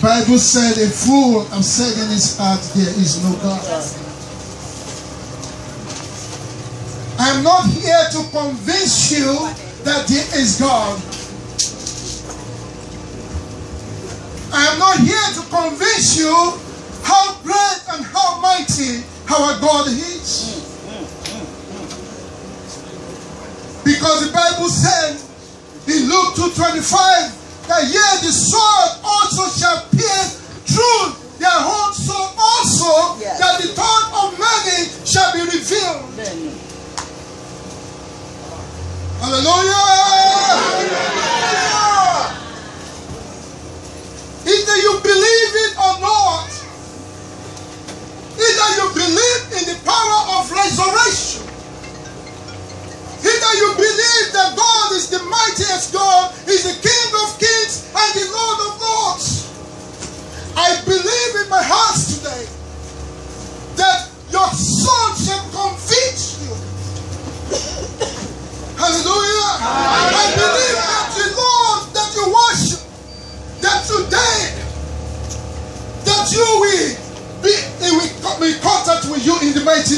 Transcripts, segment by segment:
Bible said, a fool has said in his heart, there is no God. I am not here to convince you that there is God. I am not here to convince you how great and how mighty our God is. Because the Bible said in Luke 2:25, that yet the sword also shall pierce through their own soul also, yes, that the thought of many shall be revealed. Amen. Hallelujah! Hallelujah! Either you believe it or not, either you believe in the power of resurrection, either you believe that God is the mightiest God, is the King of kings and the Lord of lords. I believe in my heart today that your soul shall convict you. Hallelujah. I believe that the Lord that you worship, the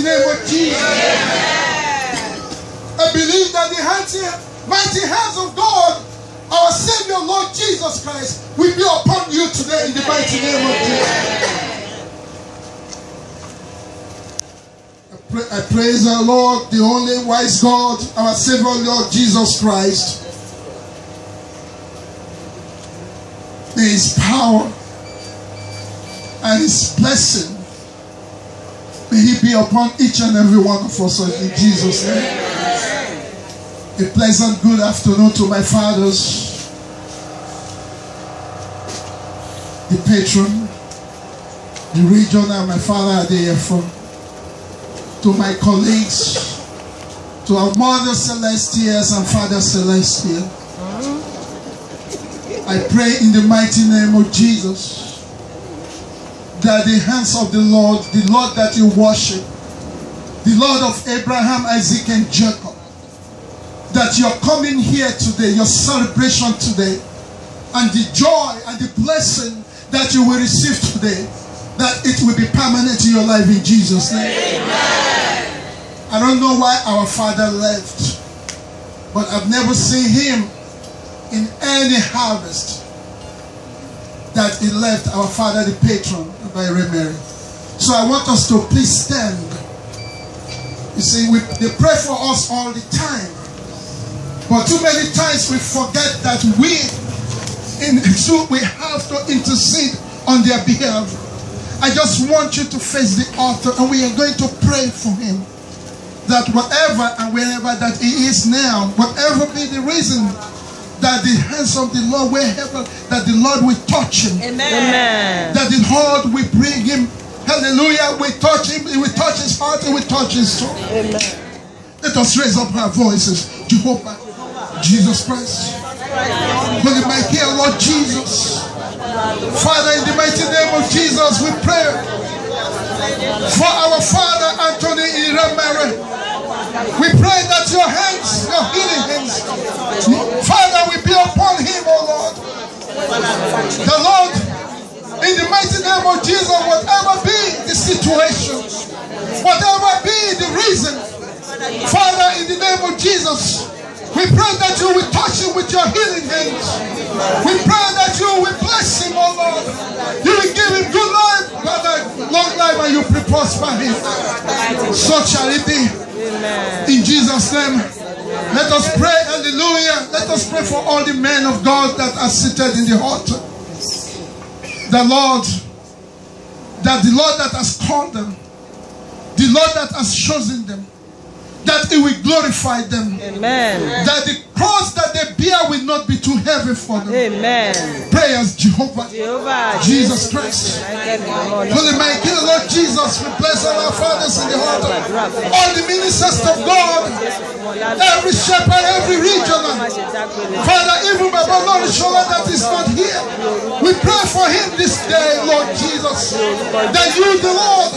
name of Jesus. I believe that the mighty hands of God, our Savior, Lord Jesus Christ, will be upon you today in the mighty name of Jesus. I praise our Lord, the only wise God, our Savior, Lord Jesus Christ. May His power and His blessing, may He be upon each and every one of us in Jesus' name. A pleasant good afternoon to my fathers, the patron, the regional, my father Adeyefo, to my colleagues, to our Mother Celestials and Father Celestial. I pray in the mighty name of Jesus that the hands of the Lord that you worship, the Lord of Abraham, Isaac, and Jacob, that you're coming here today, your celebration today, and the joy and the blessing that you will receive today, that it will be permanent in your life in Jesus' name. Amen. I don't know why our father left, but I've never seen him in any harvest that he left our father, the patron, by Remary. So I want us to please stand. You see, they pray for us all the time. But too many times we forget that we have to intercede on their behalf. I just want you to face the altar and we are going to pray for him. That whatever and wherever that he is now, whatever be the reason, that the hands of the Lord, wherever, that the Lord will touch him. Amen. That the Lord will bring him, hallelujah, will touch him, it will touch his heart, it will touch his soul. Amen. Let us raise up our voices. Jehovah, Jesus Christ, Holy Michael, Lord Jesus, Father, in the mighty name of Jesus, we pray for our Father Anthony Iremere. We pray that your hands, your healing hands, Father, will be upon him, oh Lord. The Lord, in the mighty name of Jesus, whatever be the situation, whatever be the reason, Father, in the name of Jesus, we pray that you will touch him with your healing hands. We pray that you will bless him, oh Lord. You will give him good life, Father, long life, and you will prosper him. So shall it be. In Jesus' name, let us pray, hallelujah. Let us pray for all the men of God that are seated in the altar. The Lord that has called them, the Lord that has chosen them, that He will glorify them. Amen. That the cross that they bear will not be too heavy for them. Amen. Prayers, Jehovah Jesus Christ. Holy Michael, Lord Jesus, we bless all our fathers in the altar. All the ministers of God, every shepherd, every regional. Father, even my brother Rishola that is not here, we pray for him this day, Lord Jesus, that you, the Lord,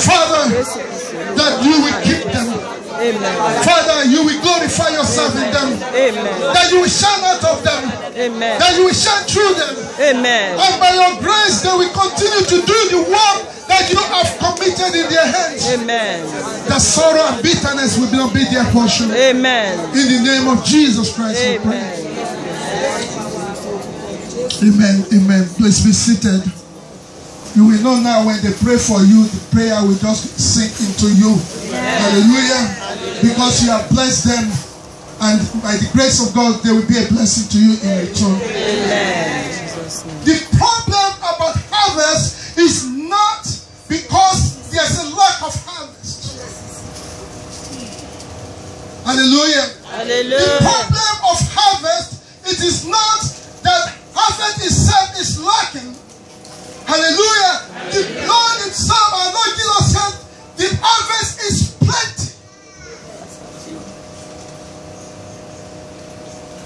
Father, that you will keep them. Amen. Father, you will glorify yourself in them. Amen. That you will shine out of them. Amen. That you will shine through them. Amen. And by your grace, they will continue to do the work that you have committed in their hands. Amen. That sorrow and bitterness will not be their portion. Amen. In the name of Jesus Christ, we pray. Amen. Amen. Please be seated. You will know now when they pray for you, the prayer will just sink into you. Amen. Hallelujah. Because you have blessed them, and by the grace of God, they will be a blessing to you in return. Amen. The problem about harvest is not because there's a lack of harvest. Hallelujah. Hallelujah. The problem of harvest, it is not that harvest itself is lacking. Hallelujah. The Lord himself, our Lord Jesus said, the harvest is plenty.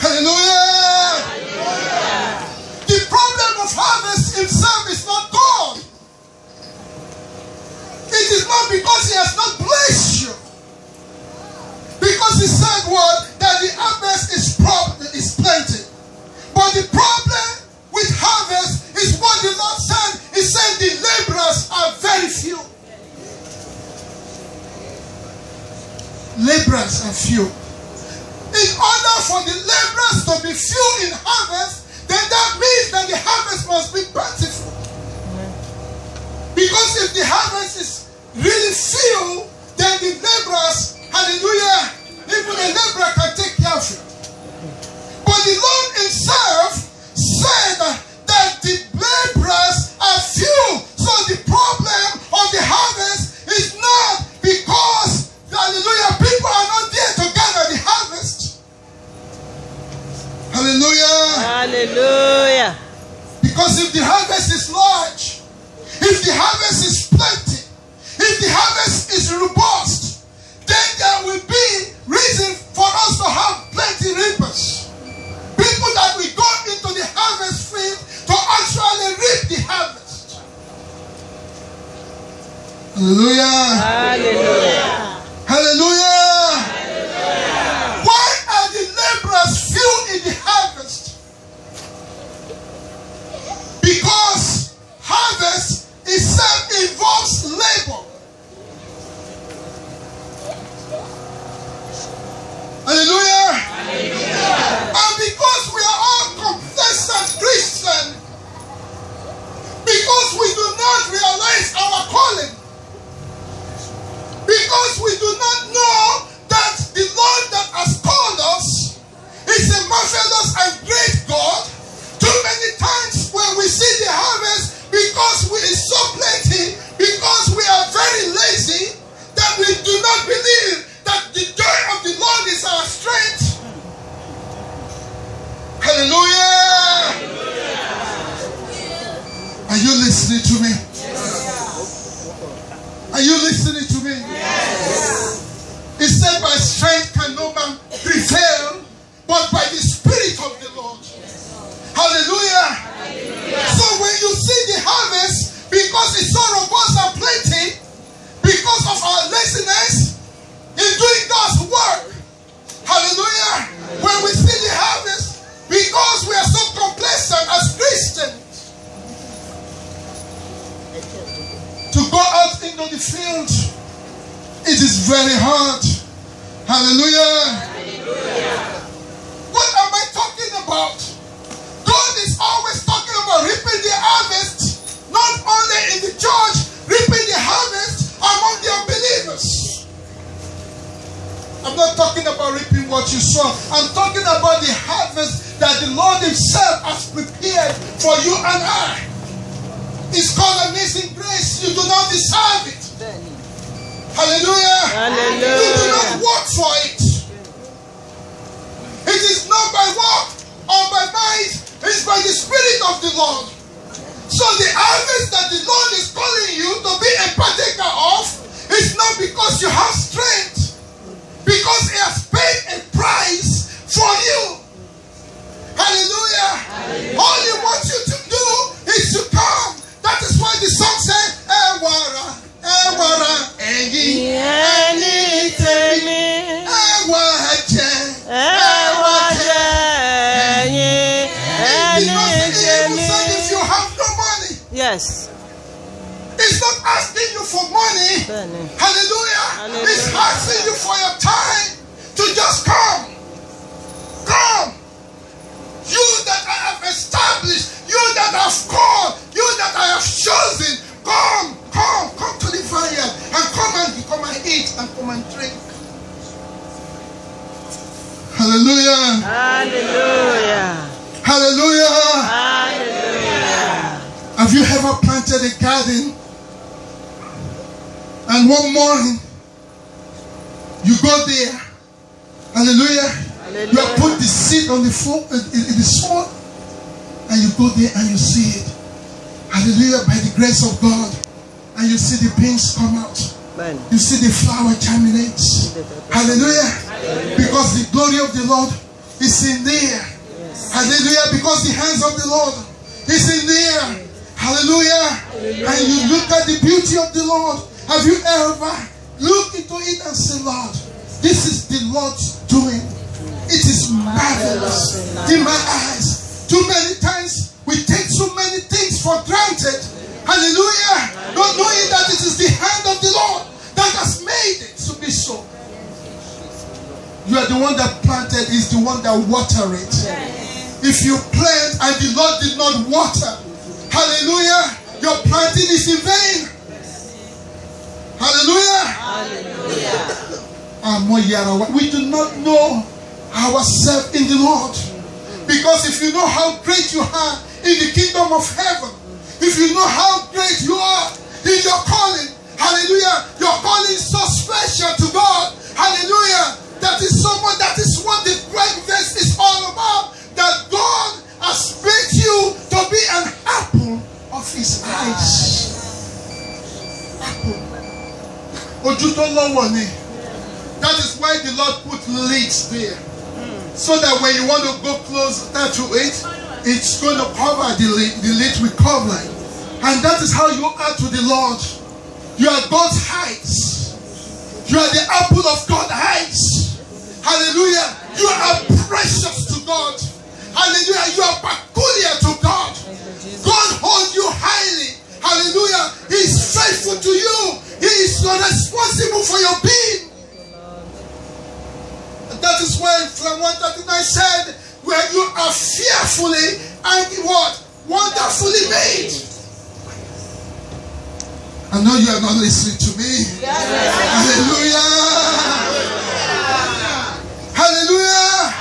Hallelujah. The problem of harvest himself is not God. It is not because he has not blessed you. Because he said what? That the harvest is plenty. But the problem with harvest is what the Lord said. He said the laborers are very few. laborers are few. In order for the laborers to be few in harvest, then that means that the harvest must be plentiful. Because if the harvest is really few, then the laborers, hallelujah, even a laborer can take care of it. But the Lord himself said that the laborers are few. So the problem of the harvest is not because, hallelujah, people are not there to gather the harvest. Hallelujah. Hallelujah. Because if the harvest is large, if the harvest is plenty, if the harvest is robust, then there will be reason for us to have plenty reapers. People that will go into the harvest field to actually reap the harvest. Hallelujah. Hallelujah. Hallelujah. Why are the laborers few in the harvest? Because harvest itself involves labor. Hallelujah. And because we are all complacent Christians, because we do not realize our calling, because we do not know that the Lord that has called us is a marvelous and great God, too many times when we see the harvest, because we is so plenty, because we are very lazy, that we do not believe that the joy of the Lord is our strength. Hallelujah. Are you listening to me? Are you listening to me? It said, by strength can no man prevail, but by the Spirit of the Lord. Hallelujah. So when you see the harvest, because it's so robust and plenty, because of our laziness in doing God's work, hallelujah, when we see the harvest, because we are so complacent as Christians, to go out into the field, it is very hard. Hallelujah. What am I talking about? God is always talking about reaping the harvest, not only in the church, reaping the harvest among the unbelievers. I'm not talking about reaping what you sow. I'm talking about the harvest that the Lord himself has prepared for you and I. It's called amazing grace. You do not deserve it. Hallelujah. Hallelujah. You do not work for it. It is not by work or by might. It's by the Spirit of the Lord. So the harvest that the Lord is calling you to be a partaker of is not because you have strength. Because he has paid a price for you. Hallelujah. All he wants you to do is to come. That is why the song says, Ewara, Ewara, Enyi, Eni Temi, Ewaje, Ewaje, Enyi, Eni Temi. If you have no money, yes, it's not asking you for money. Hallelujah. It's asking you for your time to just come. Come. You that I have established, you that I have called, you that I have chosen, come to the vineyard and come and eat and come and drink. Hallelujah. hallelujah, Hallelujah. hallelujah. Have you ever planted a garden and one morning you go there, hallelujah, you have put the seed on the floor, in the soil, and you go there and you see it, hallelujah, by the grace of God, and you see the beans come out, you see the flower germinates, hallelujah, because the glory of the Lord is in there, hallelujah, because the hands of the Lord is in there, hallelujah, and you look at the beauty of the Lord. Have you ever looked into it and said, Lord, this is the Lord's doing. It is marvelous in my eyes. Too many times we take so many things for granted. Hallelujah. Not knowing that it is the hand of the Lord that has made it to be so. You are the one that planted, is the one that water it. If you plant and the Lord did not water, hallelujah, your planting is in vain. Hallelujah. Hallelujah. We do not know ourselves in the Lord. Because if you know how great you are in the kingdom of heaven, if you know how great you are in your calling, hallelujah, your calling is so special to God. Hallelujah. That is someone, that is what the great verse is all about. That God has made you to be an apple of his eyes. Apple. That is why the Lord put lids there. So that when you want to go closer to it, it's going to cover the lid will cover it. And that is how you are to the Lord. You are God's eyes. You are the apple of God's eyes. Hallelujah. You are precious to God. Hallelujah. You are peculiar to God. God holds you highly. Hallelujah. He is faithful to you. He is responsible for your being. And that is why Psalm 139 said, where you are fearfully and what? Wonderfully made. I know you are not listening to me. Hallelujah. Hallelujah.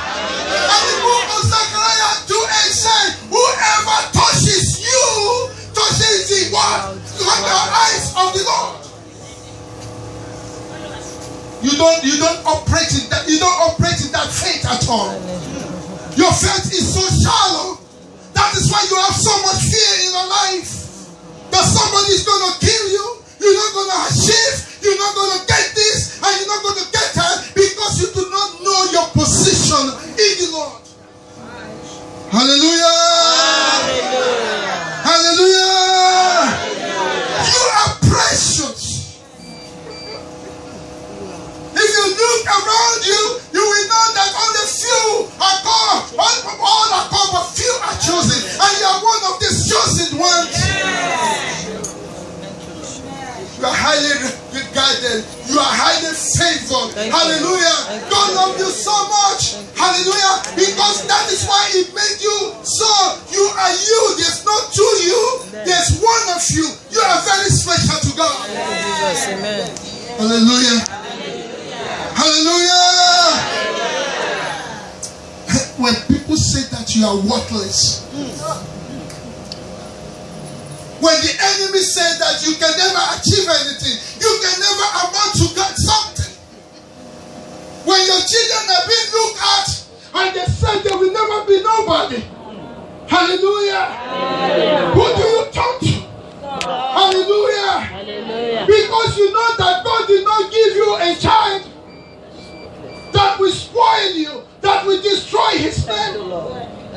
And the book of Zechariah 2:8 said, whoever touches you, touches the what? The eyes of the Lord. You don't operate in that, you don't operate in that faith at all. Your faith is so shallow. That is why you have so much fear in your life. That somebody is going to kill you. You're not going to achieve. You're not going to get this. And you're not going to get that. Because you do not know your position in the Lord. Hallelujah. Hallelujah. Hallelujah. You are precious. If you look around you, you will know that only few are called. All are called, but few are chosen. And you are one of these chosen ones. You are highly regarded. You are highly favored. Hallelujah. God loves you so much. Hallelujah. Because that is why He made you so. You are you. There's not two you. There's one of you. You are very special to God. Amen. Hallelujah. Hallelujah. When people say that you are worthless, when the enemy says that you can never achieve anything, you can never amount to God something. When your children are being looked at and they said they will never be nobody. Hallelujah. Hallelujah. Who do you talk to? Hallelujah. Hallelujah. Because you know that God did not give you a child that will spoil you, that will destroy his name.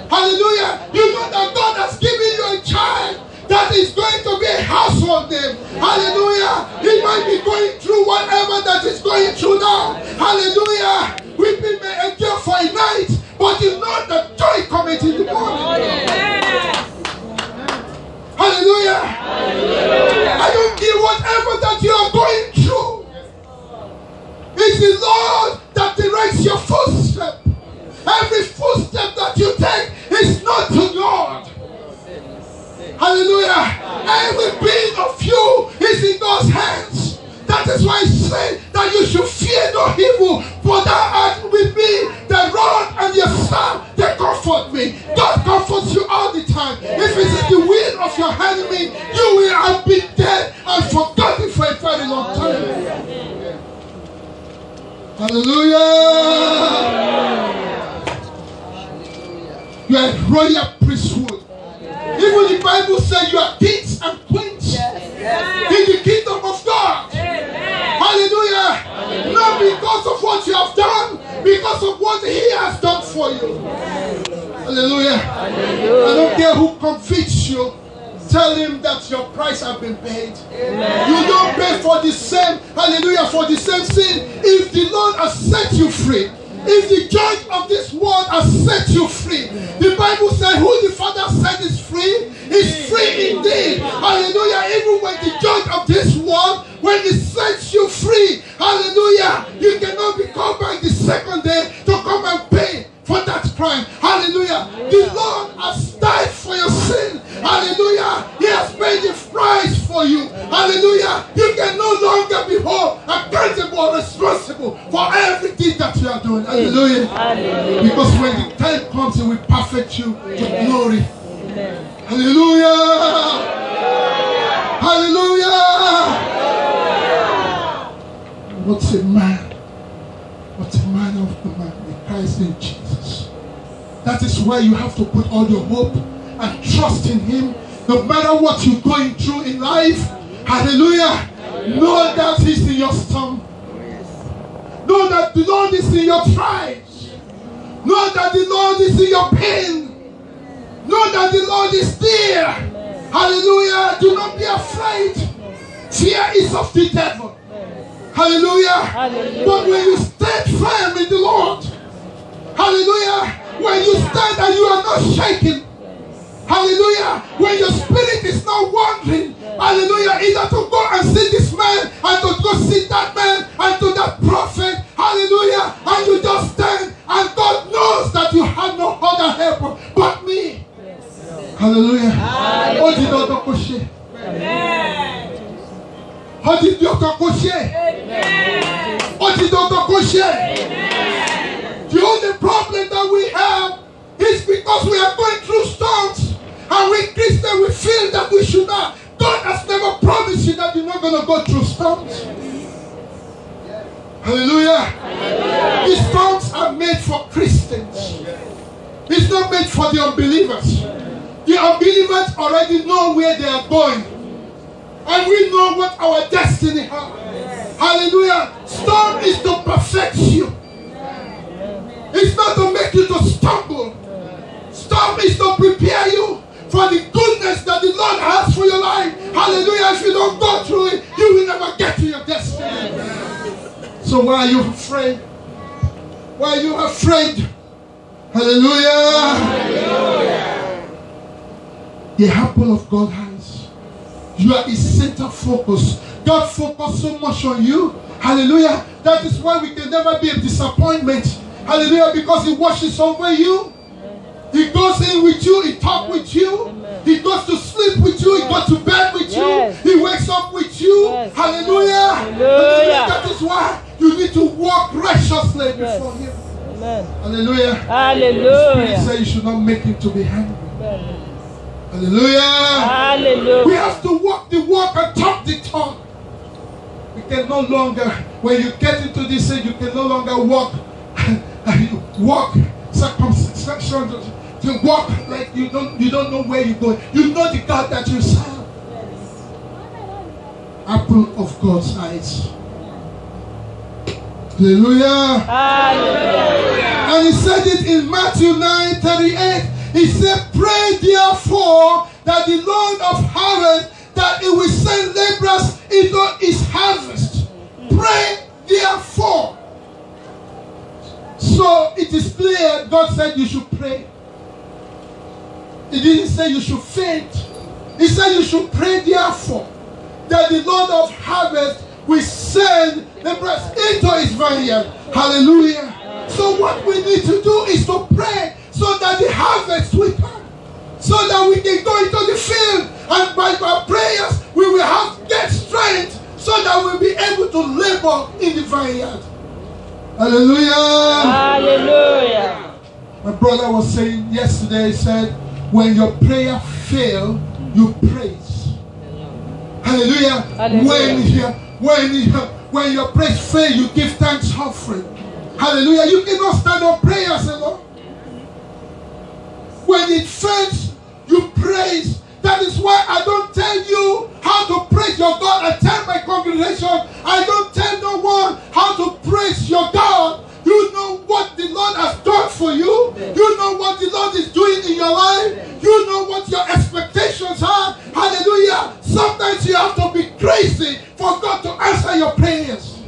Hallelujah. You know that God has given you a child that is going to be a household name. Hallelujah. He might be going through whatever that is going through now. Hallelujah. Weeping may endure for a night, but you know that joy cometh in the morning. Hallelujah. I don't care whatever that you are going through. It's the Lord that directs your footstep. Every footstep that you take is not to God. Hallelujah. Every being of you is in God's hands. That is why I say that you should fear no evil, for thou art with me. The rod and your staff, they comfort me. God comforts you all the time. If it is the will of your enemy, you will have been dead and forgotten for a very long time. Hallelujah. You are a royal priesthood. Even the Bible says you are kings and queens in the kingdom of God. Hallelujah. Not because of what you have done, because of what He has done for you. Hallelujah. I don't care who convicts you. Tell him that your price has been paid. You don't pay for the same, hallelujah, for the same sin. If the Lord has set you free, if the judge of this world has set you free, the Bible says who the Father set is free indeed. Hallelujah. Even when the judge of this world, when He sets you free, hallelujah, you cannot be called back the second day Hallelujah. The Lord has died for your sin. Hallelujah. He has paid the price for you. Hallelujah. You can no longer be whole, accountable, or responsible for everything that you are doing. Hallelujah. Hallelujah. Because when the time comes, He will perfect you to glory. Amen. Hallelujah. Hallelujah. What a man. What a man of the man in Christ in Jesus. That is why you have to put all your hope and trust in Him. No matter what you're going through in life. Hallelujah. Know that He's in your storm. Know that the Lord is in your trials. Know that the Lord is in your pain. Know that the Lord is there. Hallelujah. Do not be afraid. Fear is of the devil. Hallelujah. Hallelujah. But when you stand firm in the Lord, hallelujah, when you stand and you are not shaken, hallelujah, when your spirit is not wandering, hallelujah, either to go and see this man and to go see that man and to that prophet, hallelujah, and you just stand and God knows that you have no other helper but me. Hallelujah. Hallelujah. The only problem that we have is because we are going through storms, and we Christians we feel that we should not. God has never promised you that you're not going to go through storms. Hallelujah. The storms are made for Christians. It's not made for the unbelievers. The unbelievers already know where they are going. And we know what our destiny has. Hallelujah. Storm is to perfect you. It's not to make you to stumble. Storm is to prepare you for the goodness that the Lord has for your life. Hallelujah. If you don't go through it, you will never get to your destiny. So why are you afraid? Why are you afraid? Hallelujah. Hallelujah. The apple of God's eyes. You are His center focus. God focused so much on you. Hallelujah. That is why we can never be a disappointment. Hallelujah. Because He watches over you. He goes in with you. He talks with you. He goes to sleep with you. He goes to bed with you. He wakes up with you. Hallelujah. Hallelujah. That is why you need to walk righteously before Him. Amen. Hallelujah. Hallelujah. The Spirit says you should not make Him to be angry. Hallelujah. Hallelujah. We have to walk the walk and talk the talk. We can no longer, when you get into this age, you can no longer walk circumcision, to walk like you don't know where you're going. You know the God that you serve. Apple of God's eyes. Hallelujah. Hallelujah. And He said it in Matthew 9:38. He said, pray therefore that the Lord of harvest, that He will send laborers into His harvest. Pray therefore. So it is clear God said you should pray. He didn't say you should faint. He said you should pray therefore that the Lord of harvest will send laborers into His vineyard. Hallelujah. So what we need to do is to pray so that the harvest will come. So that we can go into the field, and by our prayers we will get strength so that we'll be able to labor in the vineyard. Hallelujah. Hallelujah. My brother was saying yesterday, he said, when your prayer fails, you praise. Hallelujah. Hallelujah. When your praise fails, you give thanks offering. Hallelujah. You cannot stand on prayers alone. When it fails, you praise. That is why I don't tell you how to praise your God. I tell my congregation, I don't tell no one how to praise your God. You know what the Lord has done for you. You know what the Lord is doing in your life. You know what your expectations are. Hallelujah. Sometimes you have to be crazy for God to answer your prayers.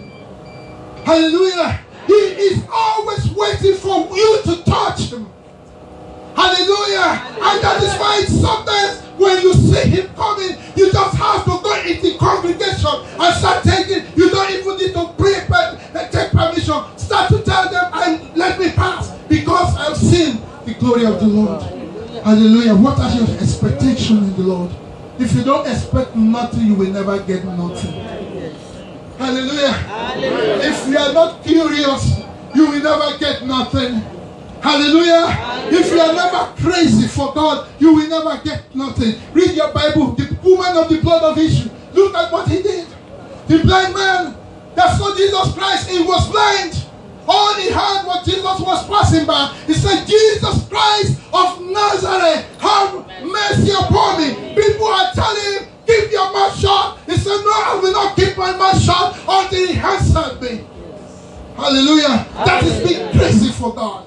Hallelujah. He is always waiting for you to touch Him. Hallelujah. And that is why sometimes when you see Him coming, you just have to go into the congregation and start taking. You don't even need to pray, but take permission. Start to tell them, and let me pass, because I've seen the glory of the Lord. Hallelujah. What are your expectations in the Lord? If you don't expect nothing, you will never get nothing. Hallelujah. If you are not curious, you will never get nothing. Hallelujah. If you are never crazy for God, you will never get nothing. Read your Bible. The woman of the blood of issue. Look at what he did. The blind man that saw Jesus Christ, he was blind. All he heard was Jesus was passing by. He said, Jesus Christ of Nazareth, have mercy upon me. People are telling him, keep your mouth shut. He said, no, I will not keep my mouth shut until he answered me. Hallelujah. That is being crazy for God.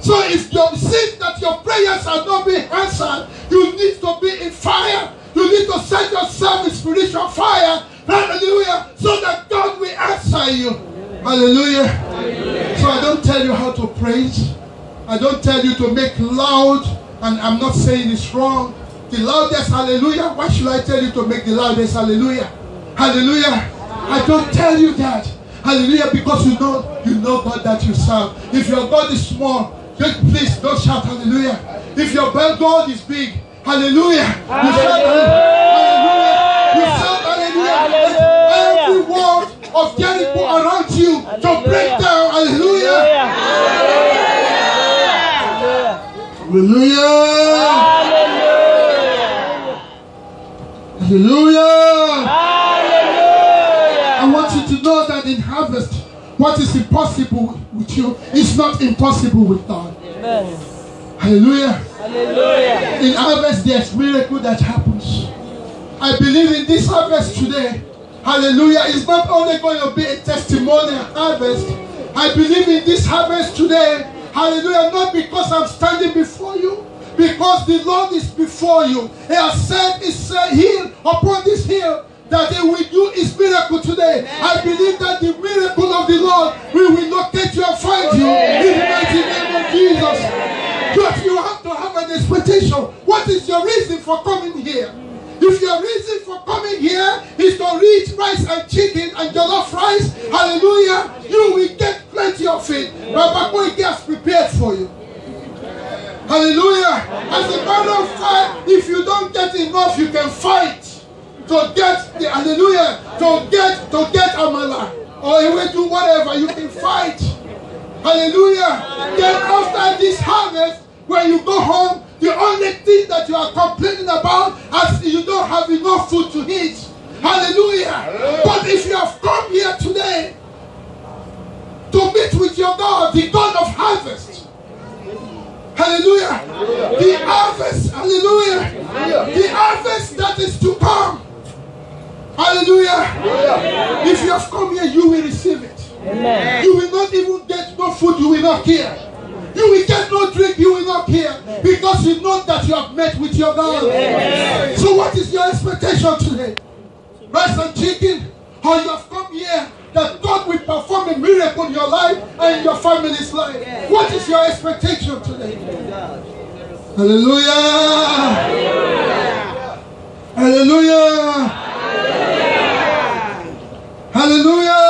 So if you see that your prayers are not being answered, you need to be in fire. You need to set yourself in spiritual fire. Hallelujah. So that God will answer you. Hallelujah. So I don't tell you how to praise. I don't tell you to make loud. And I'm not saying it's wrong. The loudest hallelujah. Why should I tell you to make the loudest hallelujah? Hallelujah. I don't tell you that. Hallelujah. Because you know God that you serve. If your God is small, please don't shout hallelujah. If your God is big, hallelujah. You shout hallelujah. You shout hallelujah. Every word of Jericho around you to break down. Hallelujah. Hallelujah. Hallelujah. I want you to know that in harvest, what is impossible with you is not impossible with God. Amen. Hallelujah. Hallelujah. In harvest, there's miracle that happens. I believe in this harvest today. Hallelujah. It's not only going to be a testimonial harvest. I believe in this harvest today. Hallelujah. Not because I'm standing before you. Because the Lord is before you. He has said, it's here upon this hill that He will do His miracle today. I believe that the miracle of the Lord will locate you and find you in the mighty name of Jesus. But you have to have an expectation. What is your reason for coming here? If your reason for coming here is to eat rice and chicken and jollof rice, hallelujah, you will get plenty of it. Baba Koike has prepared for you. Hallelujah. As a matter of fact, if you don't get enough, you can fight to get the hallelujah, to get amala or you will do whatever. You can fight. Hallelujah. Then after this harvest, when you go home, the only thing that you are complaining about is you don't have enough food to eat. Hallelujah. But if you have come here today to meet with your God, the God of harvest, hallelujah, the harvest, hallelujah, the harvest that is to come, hallelujah. If you have come here, you will receive it. Amen. You will not even get no food, you will not care. You will get no drink, you will not care. Because you know that you have met with your God. Amen. So what is your expectation today? Rice and chicken? Or you have come here that God will perform a miracle in your life and in your family's life? What is your expectation today? Hallelujah. Hallelujah. Hallelujah.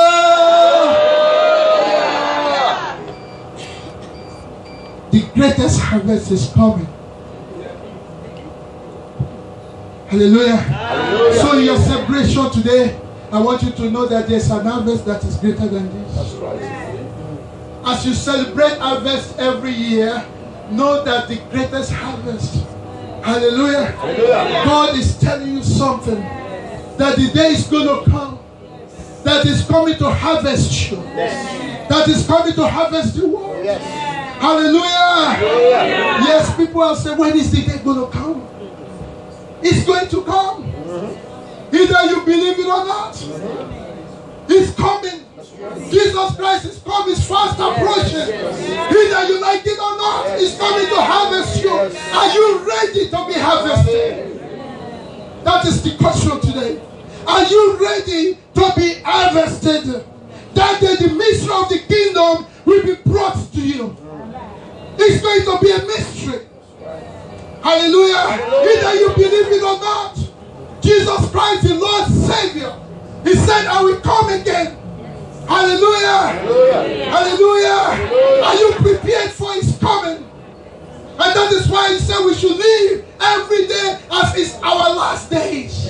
The greatest harvest is coming. Hallelujah. Hallelujah. So in your celebration today, I want you to know that there's an harvest that is greater than this. That's right. As you celebrate harvest every year, know that the greatest harvest, hallelujah, hallelujah, God is telling you something, that the day is going to come, that is coming to harvest you, that is coming to harvest the world. Hallelujah. Hallelujah. Yes, people are saying, when is the day going to come? It's going to come. Either you believe it or not. It's coming. Jesus Christ is coming. It's fast approaching. Either you like it or not, it's coming to harvest you. Are you ready to be harvested? That is the question today. Are you ready to be harvested? That day the mystery of the kingdom will be brought to you. It's going to be a mystery. Hallelujah. Either you believe it or not. Jesus Christ, the Lord Savior, He said, I will come again. Hallelujah. Hallelujah. Hallelujah. Are you prepared for His coming? why he said we should live every day as it's our last days.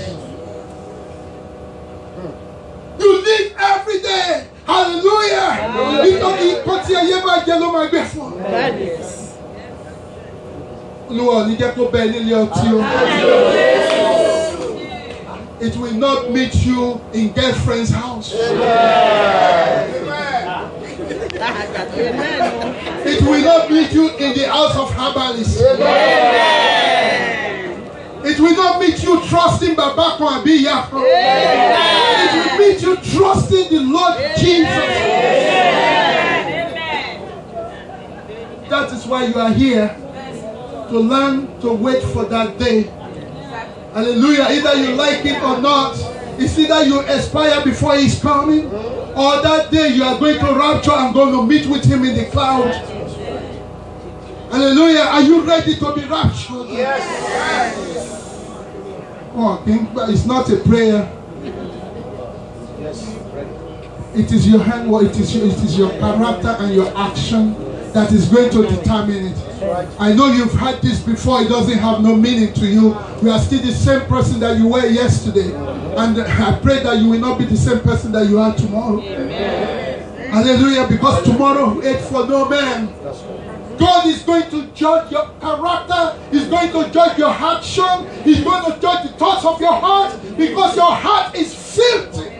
You live every day. Hallelujah. It will not meet you in girlfriend's house. It will not meet you in the house of herbalists. It will not meet you trusting Babako and Biya. It will meet you trusting the Lord Jesus. That is why you are here, to learn to wait for that day. Hallelujah. Either you like it or not. It's either you expire before he's coming, or that day you are going to rapture and going to meet with him in the cloud. Hallelujah. Are you ready to be raptured? Yes. Oh, it's not a prayer. It is your handwork, it is your character and your action that is going to determine it. I know you've had this before, it doesn't have no meaning to you. You are still the same person that you were yesterday. And I pray that you will not be the same person that you are tomorrow. Amen. Hallelujah, because tomorrow wait for no man. God is going to judge your character. He's going to judge your action. He's going to judge the thoughts of your heart, because your heart is filthy.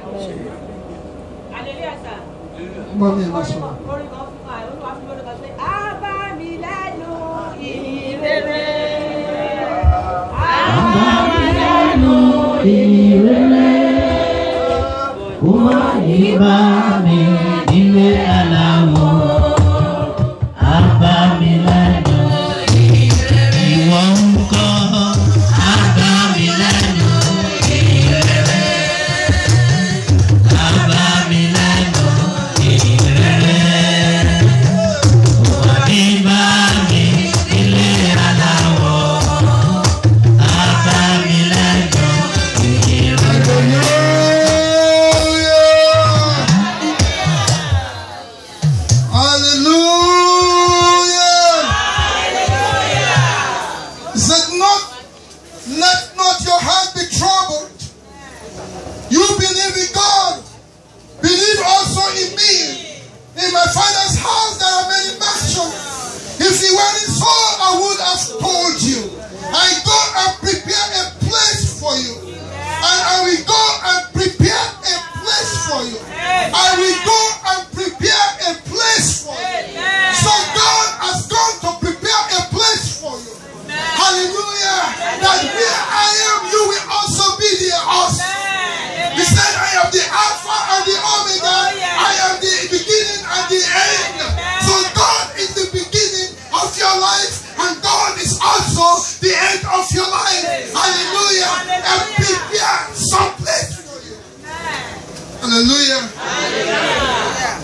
Hallelujah. Hallelujah.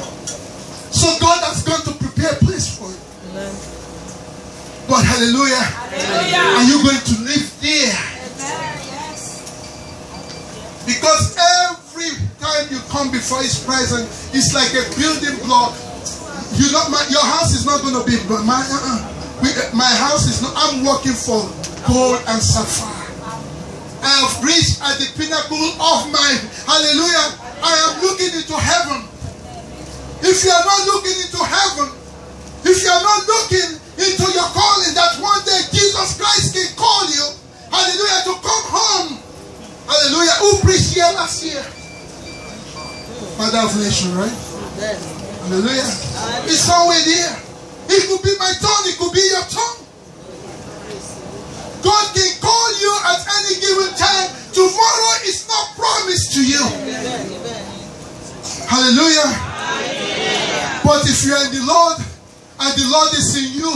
So God has gone to prepare a place for you. Amen. But hallelujah. Hallelujah. Are you going to live there? Yes. Because every time you come before his presence, it's like a building block. You know, your house is not going to be my house is not. I'm working for gold and sapphire. I have reached at the pinnacle of my hallelujah. I am looking into heaven. If you are not looking into heaven, if you are not looking into your calling, that one day Jesus Christ can call you, hallelujah, to come home. Hallelujah. Who preached here last year? Father of nation, right? Hallelujah. It's somewhere there. It could be my tongue, it could be your tongue. God can call you at any given time. Tomorrow is not promised to you. Hallelujah. But if you are in the Lord and the Lord is in you,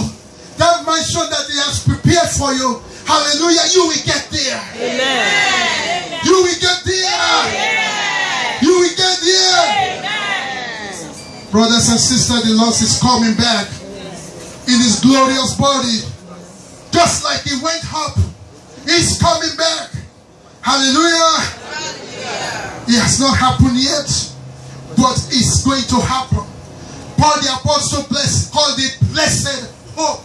that mansion that he has prepared for you, hallelujah, you will get there. Amen. You will get there. Amen. You will get there. Amen. Brothers and sisters, the Lord is coming back in his glorious body. Just like he went up, he's coming back. Hallelujah. It has not happened yet, but it's going to happen. Paul the apostle called it blessed hope.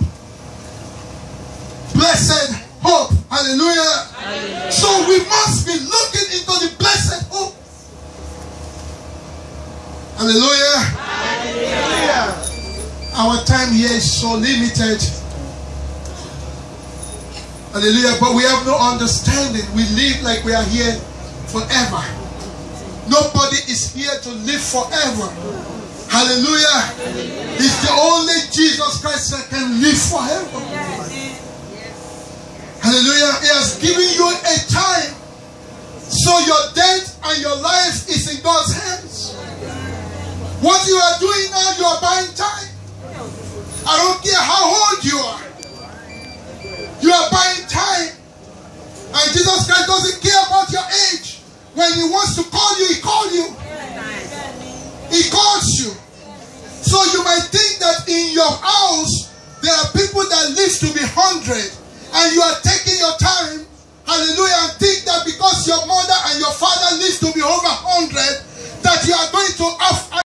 Hallelujah. Hallelujah. So we must be looking into the blessed hope. Hallelujah. Hallelujah. Our time here is so limited. Hallelujah. But we have no understanding. We live like we are here forever. Nobody is here to live forever. Hallelujah. It's the only Jesus Christ that can live forever. Hallelujah. He has given you a time. So your death and your life is in God's hands. What you are doing now, you are buying time. I don't care how old you are. You are buying time. And Jesus Christ doesn't care about your age. When He wants to call you, He calls you. He calls you. So you might think that in your house, there are people that live to be 100. And you are taking your time. Hallelujah. And think that because your mother and your father live to be over 100, that you are going to have